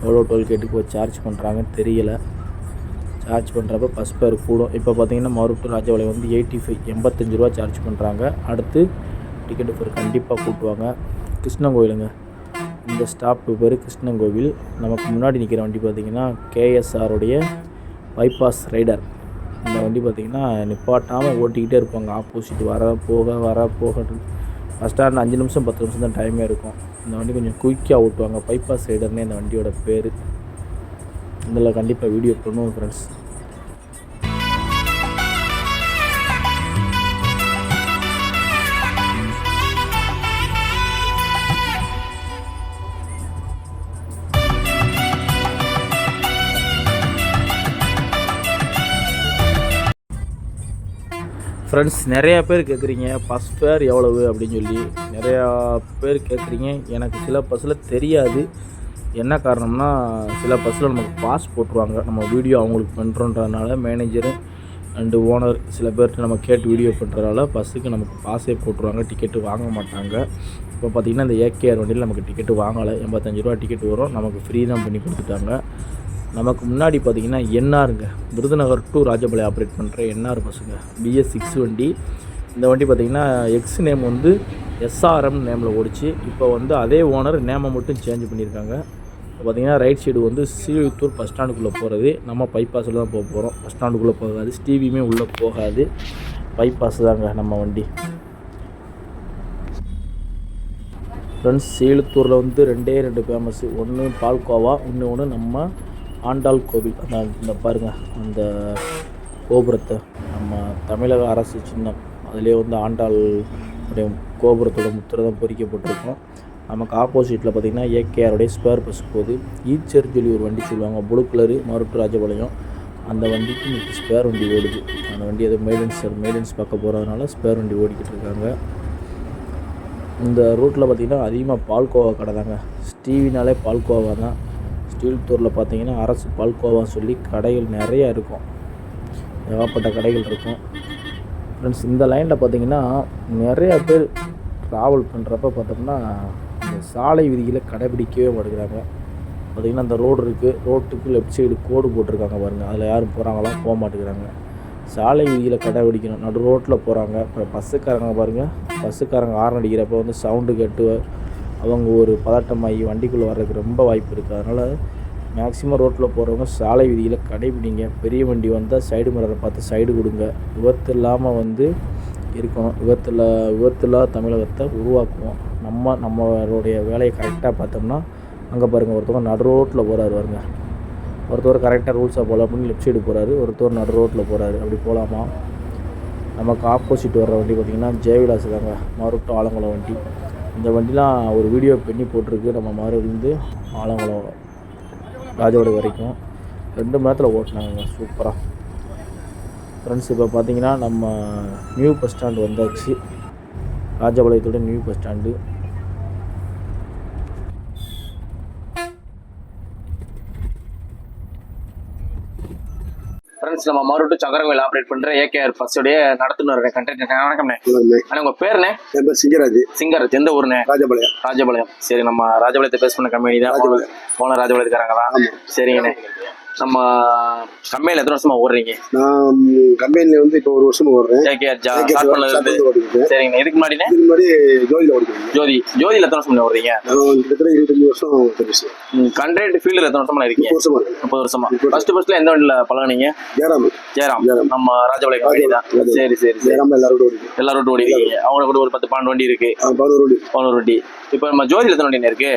எவ்வளோ டோல்கேட்டுக்கு சார்ஜ் பண்ணுறாங்கன்னு தெரியலை. சார்ஜ் பண்ணுறப்ப பஸ் பேர் கூடும். இப்போ பார்த்திங்கன்னா மறுட்டு ராஜபாளையம் வந்து 85 ரூபா சார்ஜ் பண்ணுறாங்க. அடுத்து டிக்கெட்டு பேர் கண்டிப்பாக கூட்டுவாங்க. கிருஷ்ணங்கோவிலுங்க, இந்த ஸ்டாப்பு பேர் கிருஷ்ணங்கோவில். நமக்கு முன்னாடி நிற்கிற வண்டி பார்த்திங்கன்னா கேஎஸ்ஆருடைய பைபாஸ் ரைடர். இந்த வண்டி பார்த்திங்கன்னா நிப்பாட்டாமல் ஓட்டிக்கிட்டே இருப்பாங்க. ஆப்போசிட் வர போக பஸ் ஸ்டாண்ட் 5 நிமிஷம் 10 நிமிஷம் தான் டைமே இருக்கும். இந்த வண்டி கொஞ்சம் குயிக்காக ஓட்டுவாங்க. பைபாஸ் ரைடர்னே இந்த வண்டியோட பேர். இதில் கண்டிப்பாக வீடியோ பண்ணுவோம் ஃப்ரெண்ட்ஸ். ஃப்ரெண்ட்ஸ், நிறையா பேர் கேட்குறீங்க பஸ் ஃபேர் எவ்வளவு அப்படின்னு சொல்லி நிறையா பேர் கேட்குறீங்க. எனக்கு சில பஸ்ஸில் தெரியாது. என்ன காரணம்னா, சில பஸ்ஸில் நமக்கு பாஸ் போட்டுருவாங்க. நம்ம வீடியோ அவங்களுக்கு பண்ணுறோன்றதுனால மேனேஜரு அண்டு ஓனர் சில பேர்கிட்ட நம்ம கேட்டு வீடியோ பண்ணுறதுனால பஸ்ஸுக்கு நமக்கு பாஸே போட்டுருவாங்க, டிக்கெட்டு வாங்க மாட்டாங்க. இப்போ பார்த்திங்கன்னா இந்த ஏகேஆர் வண்டியில் நமக்கு டிக்கெட்டு வாங்கலை. 85 ரூபா டிக்கெட் வரும், நமக்கு ஃப்ரீ தான் பண்ணி கொடுத்துட்டாங்க. நமக்கு முன்னாடி பார்த்திங்கன்னா என்ஆருங்க, விருதுநகர் டு ராஜபாளையம் ஆப்ரேட் பண்ணுற என்ஆர் பஸ்ஸுங்க, BS6 வண்டி. இந்த வண்டி பார்த்திங்கன்னா எக்ஸ் நேம் வந்து SRM நேமில் ஓடிச்சு. இப்போ வந்து அதே ஓனர் நேமை மட்டும் சேஞ்ச் பண்ணியிருக்காங்க. பார்த்திங்கன்னா ரைட் சைடு வந்து சீவித்தூர் பஸ் ஸ்டாண்டுக்குள்ளே போகிறது. நம்ம பைபாஸில் தான் போக போகிறோம். பஸ் ஸ்டாண்டுக்குள்ளே போகாது, ஸ்டீவியுமே உள்ளே போகாது, பைபாஸ் தாங்க நம்ம வண்டி. ஃப்ரெண்ட்ஸ், சீலத்தூரில் வந்து 2 ஃபேமஸ்ஸு. ஒன்று பால்கோவா, இன்னொன்று நம்ம ஆண்டாள் கோவில். அந்த பாருங்கள் அந்த கோபுரத்தை, நம்ம தமிழக அரசு சின்னம், அதிலே வந்து ஆண்டாள் கோபுரத்தோட முத்திரை தான் பொறிக்கப்பட்டிருக்கோம். நமக்கு ஆப்போசிட்டில் பார்த்திங்கன்னா ஏகேஆருடைய ஸ்பேர் பஸ் போகுது. ஈச்சர் சொல்லி ஒரு வண்டி சொல்லுவாங்க, ப்ளூ கலரு, மறுட்டு ராஜபாளையம். அந்த வண்டிக்கு இன்றைக்கி ஸ்பேர் வண்டி ஓடுது. அந்த வண்டி அது மெயின்டெனன்ஸ் பார்க்க போகிறதுனால ஸ்பேர் வண்டி ஓடிக்கிட்டு இருக்காங்க. இந்த ரூட்டில் பார்த்திங்கன்னா அதிகமாக பால்கோவா கடை தாங்க. ஸ்டீவினாலே பால்கோவா தான். ஸ்டீல்தூரில் பார்த்திங்கன்னா அரசு பால்கோவான்னு சொல்லி கடைகள் நிறையா இருக்கும், ஏகப்பட்ட கடைகள் இருக்கும். ஃப்ரெண்ட்ஸ், இந்த லைனில் பார்த்திங்கன்னா நிறையா பேர் ட்ராவல் பண்ணுறப்ப பார்த்தோம்னா இந்த சாலை விதிகளை கடைபிடிக்கவே மாட்டேங்கிறாங்க. பார்த்திங்கன்னா அந்த ரோடு இருக்குது, ரோட்டுக்கு லெஃப்ட் சைடு கோடு போட்டிருக்காங்க பாருங்கள், அதில் யாரும் போகிறாங்களா, போக மாட்டேங்கிறாங்க. சாலை விதிகளை கடைபிடிக்கணும். நடு ரோட்டில் போகிறாங்க. இப்போ பஸ்ஸுக்காரங்க பாருங்கள், பஸ்ஸுக்காரங்க ஹார்ன் அடிக்கிறப்ப வந்து சவுண்டு கேட்டு அவங்க ஒரு பதட்டமாகி வண்டிக்குள்ளே வர்றதுக்கு ரொம்ப வாய்ப்பு இருக்குது. அதனால் மேக்ஸிமம் ரோட்டில் போகிறவங்க சாலை விதிகளை கடைபிடிங்க. பெரிய வண்டி வந்தால் சைடு மிரரை பார்த்து சைடு கொடுங்க. விபத்து இல்லாமல் வந்து இருக்கணும். விபத்தில்லா தமிழகத்தை உருவாக்குவோம். நம்மளுடைய வேலையை கரெக்டாக பார்த்தோம்னா, அங்கே பாருங்கள் ஒருத்தவங்க நடு ரோட்டில் போகிறாரு பாருங்க, ஒருத்தவர் கரெக்டாக ரூல்ஸாக போகலாம் அப்படின்னு லெஃப்ட் சைடு போகிறாரு, ஒருத்தவர் நடு ரோட்டில் போகிறாரு. அப்படி போகலாமா? நமக்கு ஆப்போசிட் வர்ற வண்டி பார்த்திங்கன்னா ஜெயவிலாஸ் தாங்க, மறுட்டு ஆலங்குளம் வண்டி. இந்த வண்டிலாம் ஒரு வீடியோ பண்ணி போட்டிருக்கு. நம்ம மறுலேருந்து ஆலங்குளம் ராஜபாளையம் வரைக்கும் 2 மணி நேரத்தில் ஓட்டினாங்க சூப்பராக. ஃப்ரெண்ட்ஸ், இப்போ பார்த்திங்கன்னா நம்ம நியூ பஸ் ஸ்டாண்டு வந்தாச்சு. ராஜபாளையத்தோட நியூ பஸ் ஸ்டாண்டு. ஃப்ரெண்ட்ஸ், நம்ம மறுட்டு சங்கரங்கோயில் ஆப்ரேட் பண்ற ஏகேஆர் பஸ்ஸோடைய நடத்துனர் கண்டக்டர். வணக்கம்ண்ணே. அண்ணா, உங்க பேருண்ணே? என் பேர் சிங்கராஜ். சிங்கராஜ். எந்த ஊருண்ணே? ராஜபாளையம். சரி, நம்ம ராஜபாளையத்தை பேஸ் பண்ண கம்பெனி தான். போன ராஜபாளையத்துக்காரங்க தான். சரிங்கண்ணே, நம்ம கம்பெனில எத்தனை வருஷமா ஓடுறீங்க? நான் கம்பெனில வந்து இப்போ 1 வருஷமா ஓடுறேன். ஸ்டார்ட் பண்ணது. சரிங்க, இதுக்கு முன்னாடி ஜோதியில ஓடுறேன். ஜோதியில எத்தனை வருஷம் ஓடுறீங்க? கிட்டத்தட்ட 25 வருஷம் சர்வீஸ். கண்ட்ராக்ட் ஃபீல்ட்ல எத்தனை வருஷமா இருக்கீங்க? 30 வருஷமா. ஃபர்ஸ்ட்ல எந்த வண்டியில பழகுனீங்க? ஜெயராம். நம்ம ராஜபாளையம் கம்பெனி தான். சரி சரி சரி. எல்லா ரூட் ஓடிருக்கீங்க. அவங்க கூட ஒரு 10-12 வண்டி இருக்கு. 11 வண்டி. இப்போ நம்ம ஜோதியில எத்தனை வண்டி இருக்கு?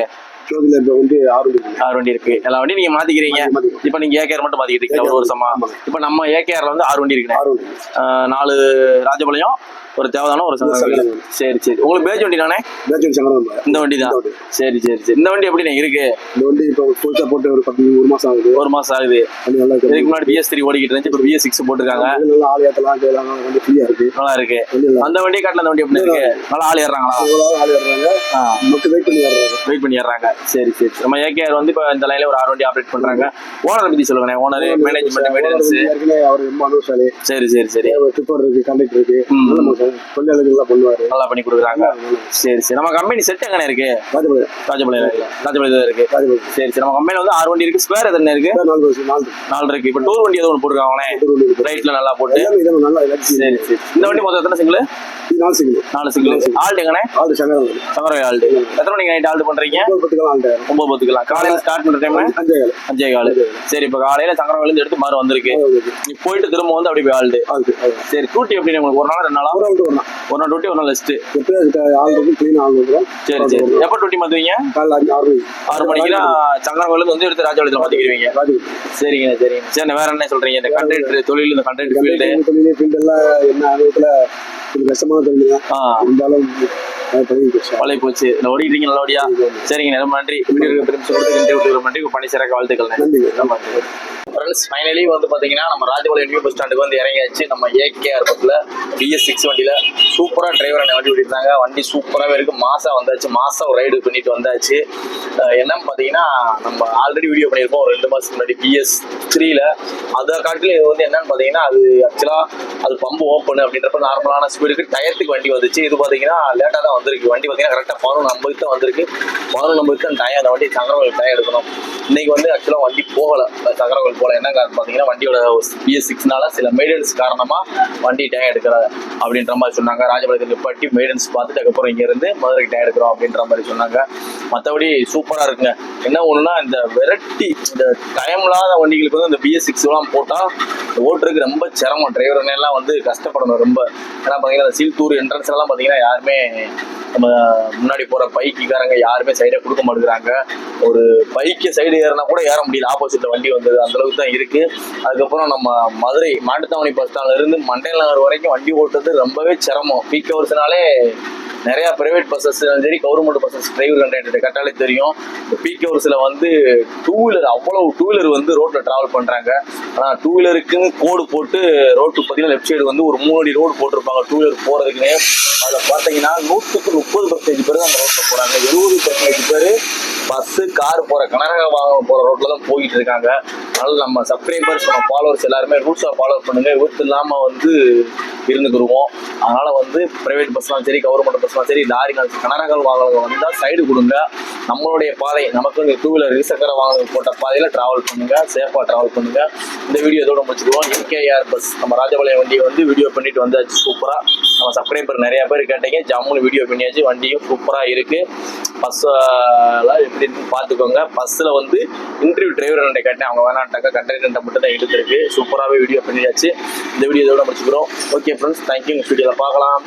சோதில இப்ப வந்து 6 வண்டி இருக்கு. 6 வண்டி இருக்கு. எல்லா வண்டியும் நீங்க மாத்திக்கிறீங்க. இப்ப நீங்க ஏகேஆர் மட்டும் மாத்திக்கிட்டு இருக்கீங்க ஒரு வருஷமா. இப்ப நம்ம ஏகேஆர்ல வந்து 6 வண்டி இருக்கு. 6 வண்டி. 4 ராஜபாளையம், ஒரு தேவதானம், ஒரு சங்கரவேல். சரி சரி. உங்களுக்கு பேஜ் வண்டி தானே? பேஜ் வண்டி சங்கரவேல். இந்த வண்டி தான். சரி சரி சரி. இந்த வண்டி எப்படி இருக்கு? இந்த வண்டி இப்போ புதுசா போட்டு ஒரு 1 மாசம் ஆகுது. 1 மாசம் ஆகுது. நல்லா இருக்கு. இதுக்கு முன்னாடி BS3 ஓடிக்கிட்டு இருந்துச்சு. இப்போ BS6 போட்டுருக்காங்க. நல்லா ஆள் ஏத்தலாம் கேலாம் வந்து ஃப்ரீயா இருக்கு. நல்லா இருக்கு. அந்த வண்டியை காட்டில அந்த வண்டி எப்படி இருக்கு? நல்லா ஆள் ஏறாங்களா? ஆள் ஏறாங்க. மட்டும் வெயிட் பண்ணி ஏறாங்க. சரி சரி. நம்ம ஏகேஆர் வந்து இப்போ இந்த லைன்ல ஒரு 6 வண்டி ஆப்ரேட் பண்றாங்க. ஓனர் பத்தி சொல்லுங்க. Owner, management, maintenance. அவர் அனுசாரி. சரி சரி சரி. டிப்பர் இருக்கு, கண்டக்டர் இருக்கு. நல்ல மனுஷன். தொழிலாளர்கள் எல்லாம் பண்ணுவாரு. நல்லா பண்ணி கொடுக்குறாங்க. சரி சரி. நம்ம கம்பெனி செட் எங்கனே இருக்கு? ராஜபாளையம் இருக்கு. சரி சரி. நம்ம கம்பெனில வந்து 6 வண்டி இருக்கு. ஸ்பேர் எத்தனை இருக்கு? 4 இருக்கு. இப்போ டூர் வண்டி ஏதோ ஒன்று போட்டுருக்காங்களே, ரைட்ல நல்லா போட்டு. சரி சரி. இந்த வண்டி மொத்தம் எத்தனை சிங்கிள்? 4 சிங்கிள். ஆல்ட் எங்கனே? சங்கரவேல் ஆல்ட். எத்தனை மணிக்கு நைட் ஆல்ட் பண்றீங்க? 9:10. காலையில ஸ்டார்ட் பண்ற டைம் 5:15. சரி. இப்போ காலையில சங்கரவேல் எடுத்து மாறு வந்திருக்கு. நீ போயிட்டு திரும்ப வந்து அப்படி போய் ஆல்ட். சரி. டூட்டி எப்படி உங்களுக்கு? ஒரு நாள் 2 நாளா? ஒரு நாள் டூட்டி, ஒரு நாள் ரெஸ்ட். சரி சரி. எப்ப டூட்டி மாத்துவீங்க? 6 மணிக்கு சங்கரவேல் வந்து எடுத்து ராஜபாளையத்துல மாத்திக்கிறீங்க. சரிங்க சரிங்க. சரி. வேற என்ன சொல்றீங்க? இந்த கண்டக்டர் தொழில், இந்த கண்டக்டர் ஃபீல்டு எல்லாம் என்ன அனுபவத்துல கொஞ்சம் கஷ்டமான தொழில் தான். இருந்தாலும் பழைய போச்சு. ஓடிக்கிறீங்க நல்லபடியா. சரிங்க. ரொம்ப நன்றி. நன்றி. பண்ணி சிறக்க வாழ்த்துக்கள். ஃப்ரெண்ட்ஸ், ஃபைனலி வந்து பாத்தீங்கன்னா நம்ம ராஜபாளையம் நியூ பஸ் ஸ்டாண்டுக்கு வந்து இறங்கியாச்சு. நம்ம ஏகேஆர் பஸ்ல BS6 வண்டியில சூப்பரா டிரைவர் வண்டி ஓட்டிருந்தாங்க. வண்டி சூப்பராகவே இருக்கு. மாசம் வந்தாச்சு. மாசம் ரைடு பண்ணிட்டு வந்தாச்சு. என்னன்னு பாத்தீங்கன்னா நம்ம ஆல்ரெடி வீடியோ பண்ணியிருப்போம் ஒரு 2 மாசத்துக்கு முன்னாடி BS3ல. அதை காட்டில இது வந்து என்னன்னு பாத்தீங்கன்னா அது ஆக்சுவலா அது பம்பு ஓப்பன் அப்படின்றப்ப நார்மலான ஸ்பீடுக்கு டயத்துக்கு வண்டி வந்துச்சு. இது பாத்தீங்கன்னா லேட்டா தான் வந்திருக்கு. வண்டி பாத்தீங்கன்னா கரெக்டா 11:50 தான் வந்திருக்கு. 11:50 தான் டயம். அந்த வண்டி சங்கரவேல் டயம் எடுக்கணும். இன்னைக்கு வந்து ஆக்சுவலா வண்டி போகல, சங்கரவேல் போல. என்ன காரணம் பாத்தீங்கன்னா வண்டியோட BS6னால சில மெயின்டெனன்ஸ் காரணமா வண்டி டயம் எடுக்கிறாங்க அப்படின்ற மாதிரி சொன்னாங்க. ராஜபாளையத்தில் நிப்பாட்டி மெயின்டெனன்ஸ் பார்த்துட்டு அதுக்கப்புறம் இங்க இருந்து மதுரைக்கு டயம் எடுக்கிறோம் அப்படின்ற மாதிரி சொன்னாங்க. மற்றபடி சூப்பரா இருக்குங்க. என்ன ஒண்ணுன்னா இந்த வெரைட்டி, இந்த டைம் இல்லாத வண்டிகளுக்கு வந்து இந்த BS6 எல்லாம் போட்டா ஓட்டுறதுக்கு ரொம்ப சிரமம். டிரைவர் எல்லாம் வந்து கஷ்டப்படணும் ரொம்ப. ஏன்னா பாத்தீங்கன்னா இந்த சீல்தூர் என்ட்ரன்ஸ் எல்லாம் பாத்தீங்கன்னா யாருமே நம்ம முன்னாடி போற பைக்குக்காரங்க யாருமே சைடை கொடுக்க மாட்டேங்கிறாங்க. ஒரு பைக்கு சைடு ஏறினா கூட ஏற முடியல. ஆப்போசிட்ல வண்டி வந்தது அந்த அளவுக்கு தான் இருக்கு. அதுக்கப்புறம் நம்ம மதுரை மாட்டுத்தாவணி பஸ் ஸ்டாண்ட்ல இருந்து மண்டேல் நகர் வரைக்கும் வண்டி ஓட்டுறது ரொம்பவே சிரமம். பீக் ஹவர்ஸ்னாலே நிறைய பிரைவேட் பஸ்ஸஸ் சரி, கவர்மெண்ட் பஸ்ஸஸ் டிரைவர் கண்டக்டர் கட்டாலே தெரியும். பீக் ஹவர்ஸ்ல வந்து 2 வீலர் அவ்வளவு 2 வீலர் வந்து ரோட்ல டிராவல் பண்றாங்க. ஆனா 2 வீலருக்குன்னு கோடு போட்டு ரோட்டு பார்த்தீங்கன்னா லெஃப்ட் சைடு வந்து ஒரு 3 அடி ரோடு போட்டிருப்பாங்க 2 வீலர் போறதுக்குன்னே. அதுல பாத்தீங்கன்னா 100% பேர் அந்த ரோட்ல போறாங்க. 70% பேர் பஸ், கார் போற கனரக வாகனம் போற ரோட்ல தான் போயிட்டு இருக்காங்க. அதனால நம்ம சப்ஸ்கிரைபர்ஸ், நம்ம ஃபாலோவர்ஸ் எல்லாருமே ரூல்ஸா ஃபாலோ பண்ணுங்க. விபத்து இல்லாம வந்து இருந்துக்குருவோம். அதனால வந்து பிரைவேட் பஸ்லாம் சரி, கவர்மெண்ட் பஸ்லாம் சரி, லாரிகள், கனரக வாகனங்கள் வந்தா சைடு கொடுங்க. நம்மளுடைய பாதை நமக்கு 2 வீலர் இருசக்கர வாகனம் போட்ட பாதையில டிராவல் பண்ணுங்க. சேஃபா டிராவல் பண்ணுங்க. இந்த வீடியோ இதோட முடிச்சுக்குவோம். ஏகேஆர் பஸ் நம்ம ராஜபாளையம் வண்டியை வந்து வீடியோ பண்ணிட்டு வந்தாச்சு. சூப்பரா நம்ம சப்ஸ்கிரைபர் நிறைய பேர் கேட்டீங்க. ஜம்முன்னு வீடியோ பண்ணியாச்சு. வண்டியும் சூப்பரா இருக்கு. பஸ் எப்படின்னு பார்த்துக்கோங்க. பஸ்ல வந்து இன்டர்வியூ டிரைவர் கேட்டேன். அவங்க வேணாட்டாக்கா கண்டக்டர் மட்டும் தான் எடுத்துருக்கு. சூப்பராகவே வீடியோ பண்ணியாச்சு. இந்த வீடியோ இதோட முடிச்சுக்கிறோம். Okay friends, thank you. நெக்ஸ்ட் வீடியோல பார்க்கலாம்.